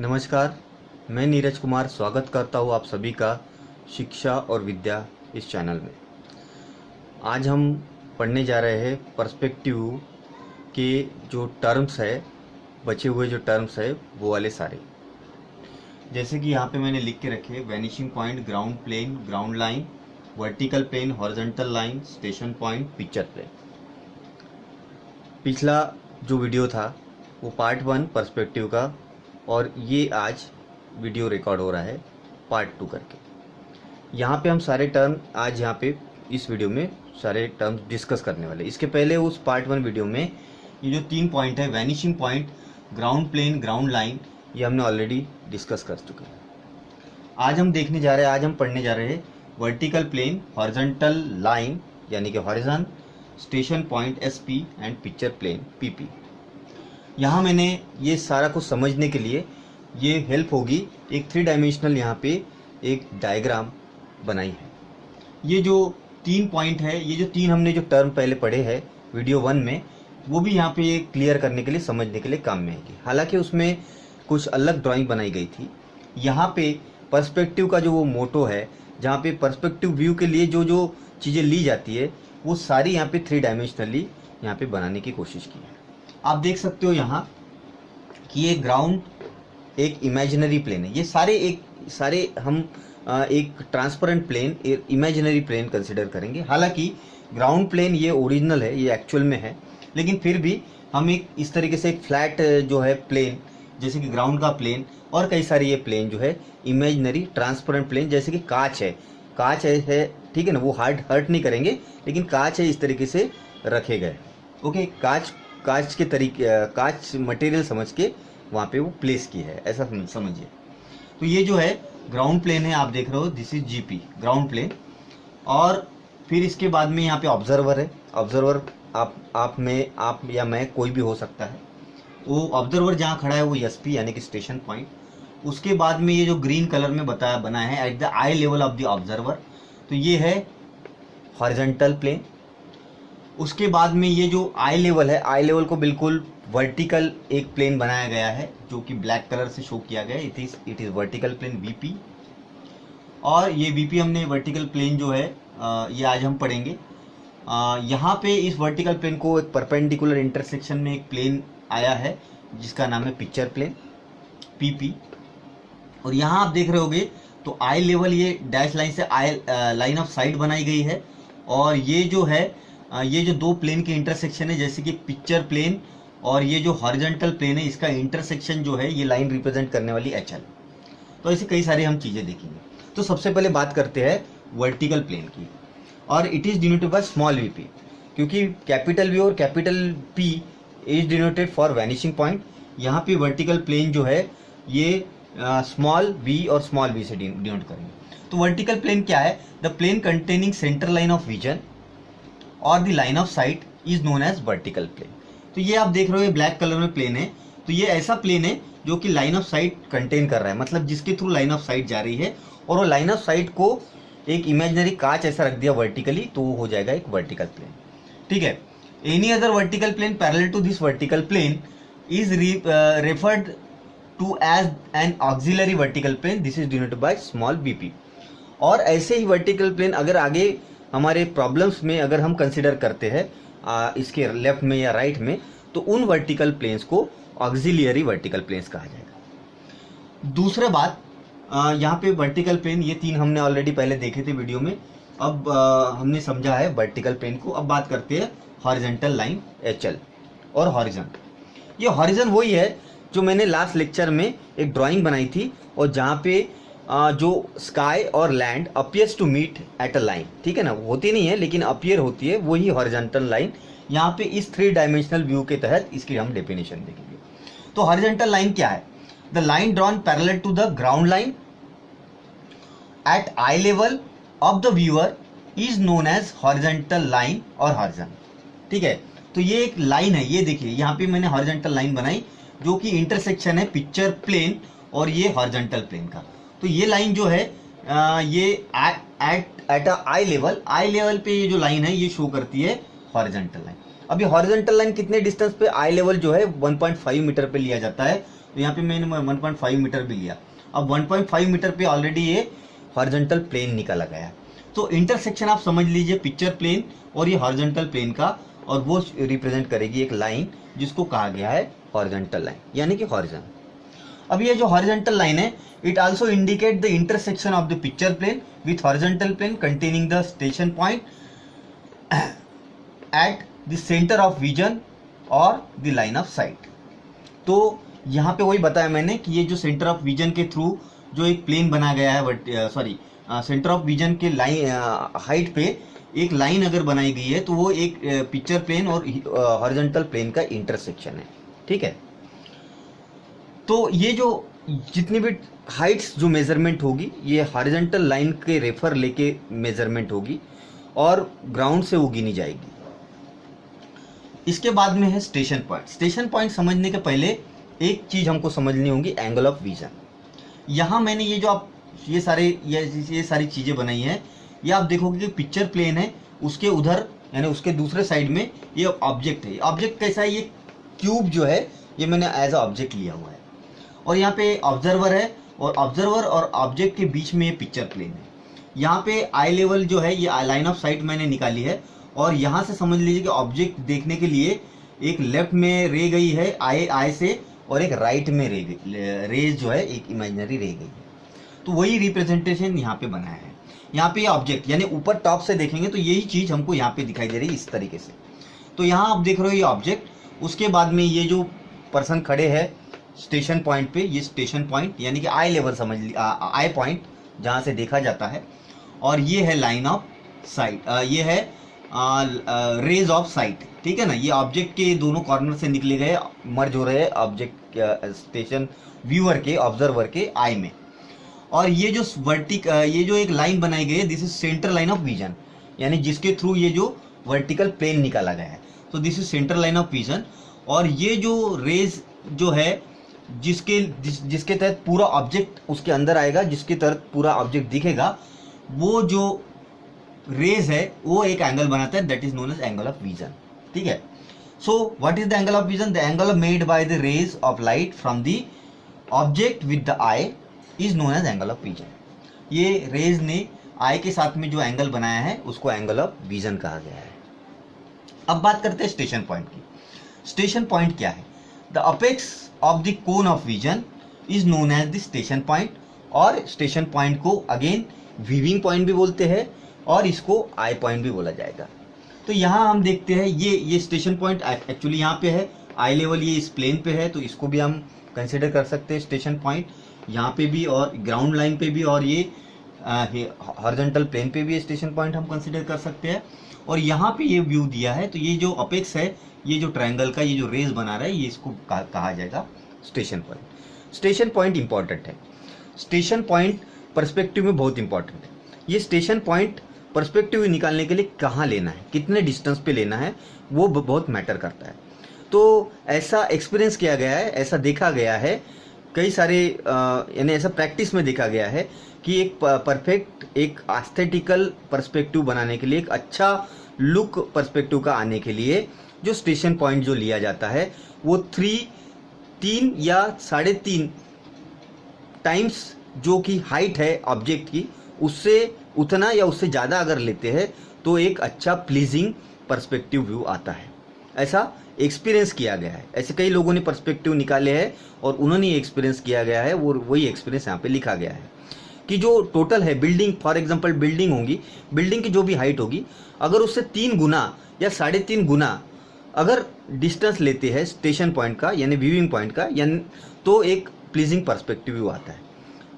नमस्कार, मैं नीरज कुमार स्वागत करता हूँ आप सभी का शिक्षा और विद्या इस चैनल में। आज हम पढ़ने जा रहे हैं पर्सपेक्टिव के जो टर्म्स है, बचे हुए जो टर्म्स है वो वाले सारे। जैसे कि यहाँ पे मैंने लिख के रखे vanishing point, ground plane, ground line, vertical plane, horizontal line, station point, picture plane. पिछला जो वीडियो था वो पार्ट 1 पर्सपेक्टिव का, और ये आज वीडियो रिकॉर्ड हो रहा है पार्ट 2 करके। यहाँ पे हम सारे टर्म आज यहाँ पे इस वीडियो में सारे टर्म्स डिस्कस करने वाले। इसके पहले उस पार्ट 1 वीडियो में ये जो 3 पॉइंट है, vanishing point, ground plane, ground line, ये हमने ऑलरेडी डिस्कस कर चुके हैं। आज हम देखने जा रहे हैं, आज हम पढ़ने जा रहे हैं वर्टिकल प्लेन, हॉरिजॉन्टल लाइन यानी कि horizon, station point SP and picture plane PP। यहाँ मैंने ये सारा कुछ समझने के लिए ये हेल्प होगी, एक 3 डायमेंशनल यहाँ पे एक डायग्राम बनाई है। ये जो 3 पॉइंट है, ये जो 3 हमने जो टर्म पहले पढ़े हैं वीडियो 1 में, वो भी यहाँ पे क्लियर करने के लिए, समझने के लिए काम में आएगी। हालांकि उसमें कुछ अलग ड्राइंग बनाई गई थी। यहाँ पे पर्सपेक्टिव का जो वो मोटो है, जहाँ पे पर्सपेक्टिव व्यू के लिए जो जो चीज़ें ली जाती है वो सारी यहाँ पे 3 डायमेंशनली यहाँ पे बनाने की कोशिश की है। आप देख सकते हो यहाँ कि ये ग्राउंड एक इमेजिनरी प्लेन है। ये सारे हम एक transparent plane, imaginary plane consider करेंगे। हालांकि ग्राउंड प्लेन ये ओरिजिनल है, ये एक्चुअल में है, लेकिन फिर भी हम एक इस तरीके से एक फ्लैट जो है प्लेन, जैसे कि ग्राउंड का प्लेन और कई सारे ये प्लेन जो है इमेजिनरी ट्रांसपेरेंट प्लेन, जैसे कि कांच है, ठीक है ना, वो हर्ट नहीं करेंगे, लेकिन कांच है, इस तरीके से रखे गए। ओके, कांच के तरीके, कांच मटेरियल समझ के वहाँ पे वो प्लेस की है, ऐसा समझिए। तो ये जो है ग्राउंड प्लेन है, आप देख रहे हो, this is GP ground plane. और फिर इसके बाद में यहाँ पे ऑब्जर्वर है। ऑब्जर्वर आप या मैं, कोई भी हो सकता है। वो ऑब्जर्वर जहाँ खड़ा है वो SP यानी कि स्टेशन पॉइंट। उसके बाद में ये जो ग्रीन कलर में बना है at the I level of the observer, तो ये है हॉरिजॉन्टल प्लेन। उसके बाद में ये जो आई लेवल है, आई लेवल को बिल्कुल वर्टिकल एक प्लेन बनाया गया है, जो कि ब्लैक कलर से शो किया गया है। It is vertical plane VP। और ये VP हमने वर्टिकल प्लेन जो है ये आज हम पढ़ेंगे। यहाँ पे इस वर्टिकल प्लेन को एक परपेंडिकुलर इंटरसेक्शन में एक प्लेन आया है जिसका नाम है पिक्चर प्लेन PP। और यहाँ आप देख रहे होगे तो आई लेवल ये डैश लाइन से लाइन ऑफ साइट बनाई गई है। और ये जो है ये जो 2 प्लेन के इंटरसेक्शन है, जैसे कि पिक्चर प्लेन और ये जो हॉरिजॉन्टल प्लेन है, इसका इंटरसेक्शन जो है ये लाइन रिप्रेजेंट करने वाली HL। तो ऐसे कई सारी हम चीज़ें देखेंगे। तो सबसे पहले बात करते हैं वर्टिकल प्लेन की, और it is denoted by small VP, क्योंकि कैपिटल V और capital P is denoted for vanishing point. यहाँ पे वर्टिकल प्लेन जो है ये स्मॉल V और स्मॉल v से डिनोट करेंगे। तो वर्टिकल प्लेन क्या है? The plane containing centre line of vision और the line of sight is known as vertical plane. तो ये आप देख रहे हो, ये ब्लैक कलर में प्लेन है। तो ये ऐसा प्लेन है जो कि लाइन ऑफ साइट कंटेन कर रहा है, मतलब जिसके थ्रू लाइन ऑफ साइट जा रही है, और वो लाइन ऑफ साइट को एक इमेजिनरी कांच ऐसा रख दिया वर्टिकली, तो वो हो जाएगा एक वर्टिकल प्लेन। ठीक है। Any other vertical plane parallel to this vertical plane is referred to as an auxiliary vertical plane, this is denoted by small VP। और ऐसे ही वर्टिकल प्लेन अगर आगे हमारे प्रॉब्लम्स में अगर हम कंसिडर करते हैं इसके लेफ्ट में या राइट में, तो उन वर्टिकल प्लेन्स को ऑक्सिलियरी वर्टिकल प्लेन्स कहा जाएगा। दूसरा बात, यहाँ पे वर्टिकल प्लेन ये 3 हमने ऑलरेडी पहले देखे थे वीडियो में। अब हमने समझा है वर्टिकल प्लेन को। अब बात करते हैं हॉरिजॉन्टल लाइन HL और हॉरिजॉन। ये हॉरिजॉन वही है जो मैंने लास्ट लेक्चर में एक ड्राइंग बनाई थी, और जहाँ पे जो स्काई और land appears to meet at a line, ठीक है ना, होती नहीं है लेकिन अपीयर होती है, वही हॉरिजॉन्टल लाइन। यहाँ पे इस 3 डायमेंशनल व्यू के तहत इसकी हम डेफिनेशन देखेंगे। तो हॉरिजॉन्टल लाइन क्या है? The line drawn parallel to the ground line at eye level of the viewer is known as horizontal line और हॉरिजॉन। ठीक है। तो ये एक लाइन है, ये देखिए यहाँ पे मैंने हॉरिजॉन्टल लाइन बनाई जो कि इंटरसेक्शन है पिक्चर प्लेन और ये हॉरिजॉन्टल प्लेन का। तो ये लाइन जो है ये एट आई लेवल पे ये जो लाइन है ये शो करती है हॉरिजॉन्टल लाइन। अभी हॉरिजॉन्टल लाइन कितने डिस्टेंस पे? आई लेवल जो है 1.5 मीटर पे लिया जाता है, तो यहाँ पे मैंने 1.5 मीटर भी लिया। अब 1.5 मीटर पे ऑलरेडी ये हॉरिजॉन्टल प्लेन निकाला गया है। तो इंटरसेक्शन आप समझ लीजिए पिक्चर प्लेन और ये हॉरिजॉन्टल प्लेन का, और वो रिप्रेजेंट करेगी एक लाइन जिसको कहा गया है हॉरिजॉन्टल लाइन, यानी कि हॉरिजॉन। अब ये जो हॉरिजॉन्टल लाइन है, it also indicate the intersection of the picture plane with horizontal plane containing the station point at the centre of vision और द लाइन ऑफ साइट। तो यहाँ पे वही बताया मैंने कि ये जो सेंटर ऑफ विजन के थ्रू जो एक प्लेन बना गया है, सेंटर ऑफ विजन के लाइन हाइट पे एक लाइन अगर बनाई गई है तो वो एक पिक्चर प्लेन और हॉरिजॉन्टल प्लेन का इंटरसेक्शन है। ठीक है, तो ये जो जितनी भी हाइट्स जो मेजरमेंट होगी ये हॉरिजॉन्टल लाइन के रेफर लेके मेजरमेंट होगी और ग्राउंड से वो गिनी जाएगी। इसके बाद में है स्टेशन पॉइंट। स्टेशन पॉइंट समझने के पहले एक चीज हमको समझनी होगी, एंगल ऑफ विजन। यहाँ मैंने ये जो आप ये सारी चीजें बनाई हैं, ये आप देखोगे कि पिक्चर प्लेन है, उसके उधर यानी उसके दूसरे साइड में ये ऑब्जेक्ट है। ऑब्जेक्ट कैसा है, ये क्यूब जो है ये मैंने एज अ ऑब्जेक्ट लिया हुआ है, और यहाँ पे ऑब्जर्वर है, और ऑब्जर्वर और ऑब्जेक्ट के बीच में ये पिक्चर प्लेन है। यहाँ पे आई लेवल जो है ये लाइन ऑफ साइट मैंने निकाली है, और यहाँ से समझ लीजिए कि ऑब्जेक्ट देखने के लिए एक लेफ्ट में रे गई है आई से, और एक राइट में रेज जो है एक इमेजिनरी रे गई है। तो वही रिप्रेजेंटेशन यहाँ पे बनाया है। यहाँ पे ऑब्जेक्ट यानी ऊपर टॉप से देखेंगे तो यही चीज हमको यहाँ पे दिखाई दे रही है इस तरीके से। तो यहाँ आप देख रहे हो ये ऑब्जेक्ट, उसके बाद में ये जो पर्सन खड़े हैं स्टेशन पॉइंट पे, ये स्टेशन पॉइंट यानी कि आई लेवल समझ ली, आई पॉइंट जहाँ से देखा जाता है, और ये है लाइन ऑफ साइट, ये है रेज ऑफ साइट। ठीक है ना, ये ऑब्जेक्ट के दोनों कॉर्नर से निकले गए मर्ज हो रहे हैं ऑब्जेक्ट स्टेशन व्यूअर के, ऑब्जर्वर के आई में। और ये जो ये जो एक लाइन बनाई गई है, this is centre line of vision, यानी जिसके थ्रू ये जो वर्टिकल प्लेन निकाला गया है, तो this is centre line of vision. और ये जो रेज जो है जिसके तहत पूरा ऑब्जेक्ट उसके अंदर आएगा, जिसके तहत पूरा ऑब्जेक्ट दिखेगा, वो जो रेज है वो एक एंगल बनाता है, that is known as angle of vision. ठीक है, so what is the angle of vision? The angle made by the rays of light from the object with the eye is known as angle of vision. ये rays ने eye के साथ में जो angle बनाया है उसको एंगल ऑफ विजन कहा गया है। अब बात करते हैं स्टेशन पॉइंट की। स्टेशन पॉइंट क्या है? The apex of the cone of vision is known as the station point, और स्टेशन पॉइंट को अगेन व्यूइंग पॉइंट भी बोलते हैं और इसको आई पॉइंट भी बोला जाएगा। तो यहाँ हम देखते हैं ये स्टेशन पॉइंट एक्चुअली यहाँ पे है, आई लेवल ये इस प्लेन पे है, तो इसको भी हम कंसिडर कर सकते हैं स्टेशन पॉइंट यहाँ पे भी, और ग्राउंड लाइन पे भी, और ये हॉरिजॉन्टल प्लेन पे भी स्टेशन पॉइंट हम कंसिडर कर सकते हैं। और यहाँ पे ये व्यू दिया है, तो ये जो अपेक्स है, ये जो ट्रायंगल का ये जो रेज बना रहा है, ये इसको कहा जाएगा station point. Station point important है, स्टेशन पॉइंट पर्सपेक्टिव में बहुत इंपॉर्टेंट है। ये स्टेशन पॉइंट पर्सपेक्टिव निकालने के लिए कहाँ लेना है, कितने डिस्टेंस पे लेना है, वो बहुत मैटर करता है। तो ऐसा एक्सपीरियंस किया गया है, ऐसा देखा गया है कई सारे यानी ऐसा प्रैक्टिस में देखा गया है कि एक परफेक्ट एक एस्थेटिकल पर्सपेक्टिव बनाने के लिए, एक अच्छा लुक पर्सपेक्टिव का आने के लिए जो स्टेशन पॉइंट जो लिया जाता है वो 3 या 3.5 टाइम्स जो कि हाइट है ऑब्जेक्ट की, उससे उतना या उससे ज़्यादा अगर लेते हैं तो एक अच्छा प्लीजिंग पर्सपेक्टिव व्यू आता है। ऐसा एक्सपीरियंस किया गया है, ऐसे कई लोगों ने पर्सपेक्टिव निकाले हैं और उन्होंने एक्सपीरियंस किया गया है, वो वही एक्सपीरियंस यहाँ पे लिखा गया है कि जो टोटल है बिल्डिंग, फॉर एग्जांपल बिल्डिंग होगी, बिल्डिंग की जो भी हाइट होगी, अगर उससे 3 गुना या 3.5 गुना अगर डिस्टेंस लेते हैं स्टेशन पॉइंट का यानी व्यूइंग पॉइंट का, यानी तो एक प्लीजिंग पर्सपेक्टिव व्यू आता है।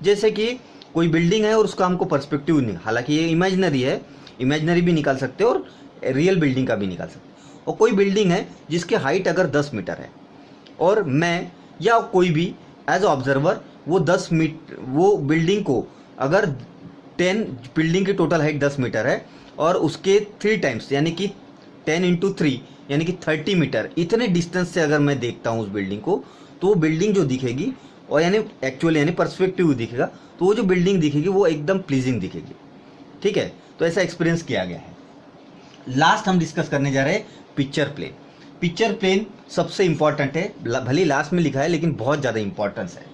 जैसे कि कोई बिल्डिंग है और उसका हमको पर्सपेक्टिव नहीं, हालांकि ये इमेजिनरी है, इमेजिनरी भी निकाल सकते हैं और रियल बिल्डिंग का भी निकाल सकते हैं। और कोई बिल्डिंग है जिसकी हाइट अगर 10 मीटर है और मैं या कोई भी एज ऑब्जर्वर वो 10 मीटर वो बिल्डिंग को अगर 10 बिल्डिंग की टोटल हाइट 10 मीटर है और उसके 3 टाइम्स यानी कि 10 × 3 यानी कि 30 मीटर इतने डिस्टेंस से अगर मैं देखता हूँ उस बिल्डिंग को, तो वो बिल्डिंग जो दिखेगी और यानी एक्चुअली यानी पर्सपेक्टिव दिखेगा, तो वो जो बिल्डिंग दिखेगी वो एकदम प्लीजिंग दिखेगी। ठीक है, तो ऐसा एक्सपीरियंस किया गया है। लास्ट हम डिस्कस करने जा रहे हैं पिक्चर प्लेन। पिक्चर प्लेन सबसे इंपॉर्टेंट है, भले लास्ट में लिखा है लेकिन बहुत ज़्यादा इंपॉर्टेंस है।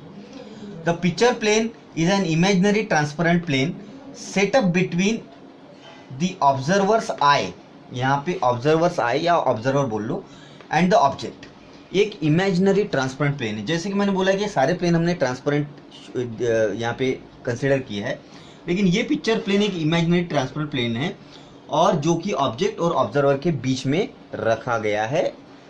The picture plane is an imaginary transparent plane set up between the observer's eye, यहाँ पे ऑब्जर्वर्स आई या ऑब्जर्वर बोल लो, एंड द ऑब्जेक्ट। एक इमेजिनरी ट्रांसपेरेंट प्लेन है, जैसे कि मैंने बोला कि सारे प्लेन हमने ट्रांसपेरेंट यहाँ पे कंसिडर किया है, लेकिन ये पिक्चर प्लेन एक इमेजिनरी ट्रांसपेरेंट प्लेन है और जो कि ऑब्जेक्ट और ऑब्जर्वर के बीच में रखा गया है,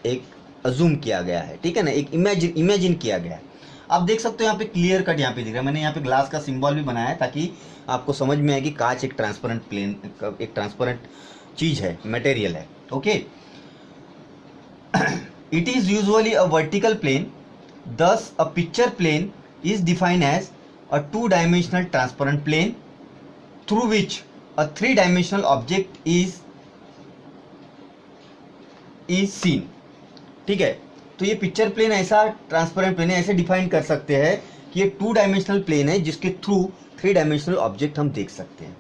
एक अजूम किया गया है, ठीक है ना, एक इमेजिन किया गया है। आप देख सकते हो यहाँ पे क्लियर कट यहाँ पे दिख रहा है, मैंने यहाँ पे ग्लास का सिंबल भी बनाया है ताकि आपको समझ में आए कि कांच एक ट्रांसपेरेंट प्लेन, एक ट्रांसपेरेंट चीज है, मटेरियल है। Okay, it is usually a vertical plane, thus a picture plane is defined as a two-dimensional transparent plane through which a three-dimensional object is seen। ठीक है, तो ये पिक्चर प्लेन ऐसा transparent plane है, ऐसे डिफाइन कर सकते हैं कि ये 2 डायमेंशनल प्लेन है जिसके थ्रू 3 डायमेंशनल ऑब्जेक्ट हम देख सकते हैं।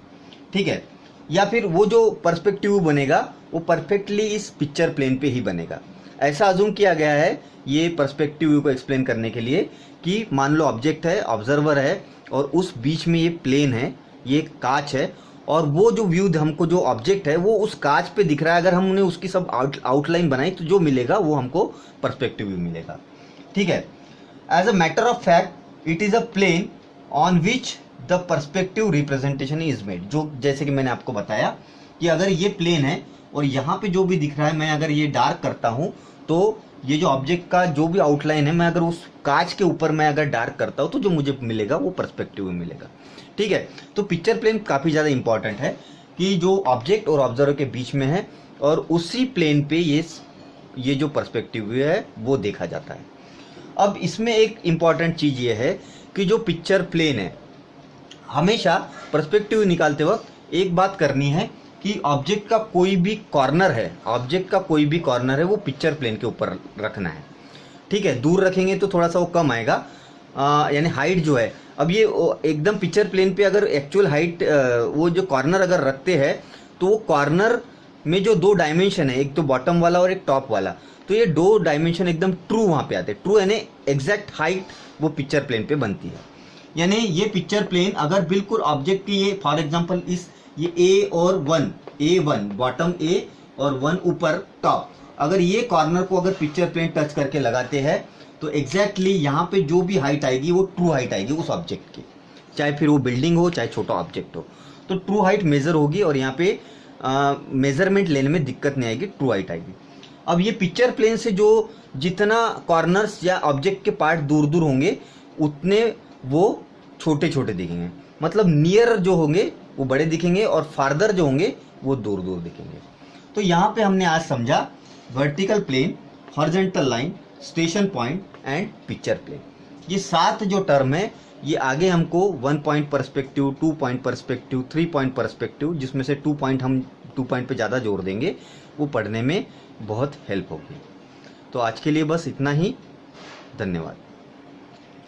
ठीक है, या फिर वो जो पर्सपेक्टिव बनेगा वो परफेक्टली इस पिक्चर प्लेन पे ही बनेगा। ऐसा अजूम किया गया है ये पर्सपेक्टिव व्यू को एक्सप्लेन करने के लिए कि मान लो ऑब्जेक्ट है, ऑब्जर्वर है और उस बीच में ये प्लेन है, ये कांच है और वो जो व्यू हमको जो ऑब्जेक्ट है वो उस कांच पे दिख रहा है। अगर हमने उसकी सब आउटलाइन बनाई तो जो मिलेगा वो हमको पर्सपेक्टिव व्यू मिलेगा। ठीक है, as a matter of fact it is a plane on which the perspective representation is made. जो जैसे कि मैंने आपको बताया कि अगर ये प्लेन है और यहाँ पे जो भी दिख रहा है, मैं अगर ये डार्क करता हूँ तो ये जो ऑब्जेक्ट का जो भी आउटलाइन है, मैं अगर उस कांच के ऊपर मैं अगर डार्क करता हूँ तो जो मुझे मिलेगा वो पर्सपेक्टिव में मिलेगा। ठीक है, तो पिक्चर प्लेन काफ़ी ज़्यादा इंपॉर्टेंट है कि जो ऑब्जेक्ट और ऑब्जर्वर के बीच में है और उसी प्लेन पे ये जो पर्सपेक्टिव व्यू है वो देखा जाता है। अब इसमें एक इम्पॉर्टेंट चीज़ ये है कि जो पिक्चर प्लेन है, हमेशा पर्सपेक्टिव निकालते वक्त एक बात करनी है कि ऑब्जेक्ट का कोई भी कॉर्नर है वो पिक्चर प्लेन के ऊपर रखना है। ठीक है, दूर रखेंगे तो थोड़ा सा वो कम आएगा, यानी हाइट जो है, अब ये एकदम पिक्चर प्लेन पे अगर एक्चुअल हाइट वो जो कॉर्नर अगर रखते हैं तो वो कॉर्नर में जो 2 डायमेंशन है, एक तो बॉटम वाला और एक टॉप वाला, तो ये 2 डायमेंशन एकदम ट्रू वहाँ पे आते हैं। ट्रू यानी एग्जैक्ट हाइट वो पिक्चर प्लेन पे बनती है। यानी ये पिक्चर प्लेन अगर बिल्कुल ऑब्जेक्ट की ये फॉर एग्जाम्पल ये A और 1, A1 बॉटम A और 1 ऊपर टॉप, अगर ये कॉर्नर को अगर पिक्चर प्लेन टच करके लगाते हैं तो एग्जैक्टली यहाँ पे जो भी हाइट आएगी वो ट्रू हाइट आएगी उस ऑब्जेक्ट की, चाहे फिर वो बिल्डिंग हो चाहे छोटा ऑब्जेक्ट हो, तो ट्रू हाइट मेजर होगी और यहाँ पे मेजरमेंट लेने में दिक्कत नहीं आएगी, ट्रू हाइट आएगी। अब ये पिक्चर प्लेन से जो जितना कॉर्नर्स या ऑब्जेक्ट के पार्ट दूर दूर होंगे उतने वो छोटे छोटे दिखेंगे, मतलब नियर जो होंगे वो बड़े दिखेंगे और फार्दर जो होंगे वो दूर दूर दिखेंगे। तो यहाँ पे हमने आज समझा vertical plane, horizontal line, station point and picture plane. ये 7 जो टर्म है ये आगे हमको 1 point perspective, 2 point perspective, 3 point perspective, जिसमें से 2 पॉइंट हम 2 पॉइंट पे ज़्यादा जोर देंगे, वो पढ़ने में बहुत हेल्प होगी। तो आज के लिए बस इतना ही, धन्यवाद।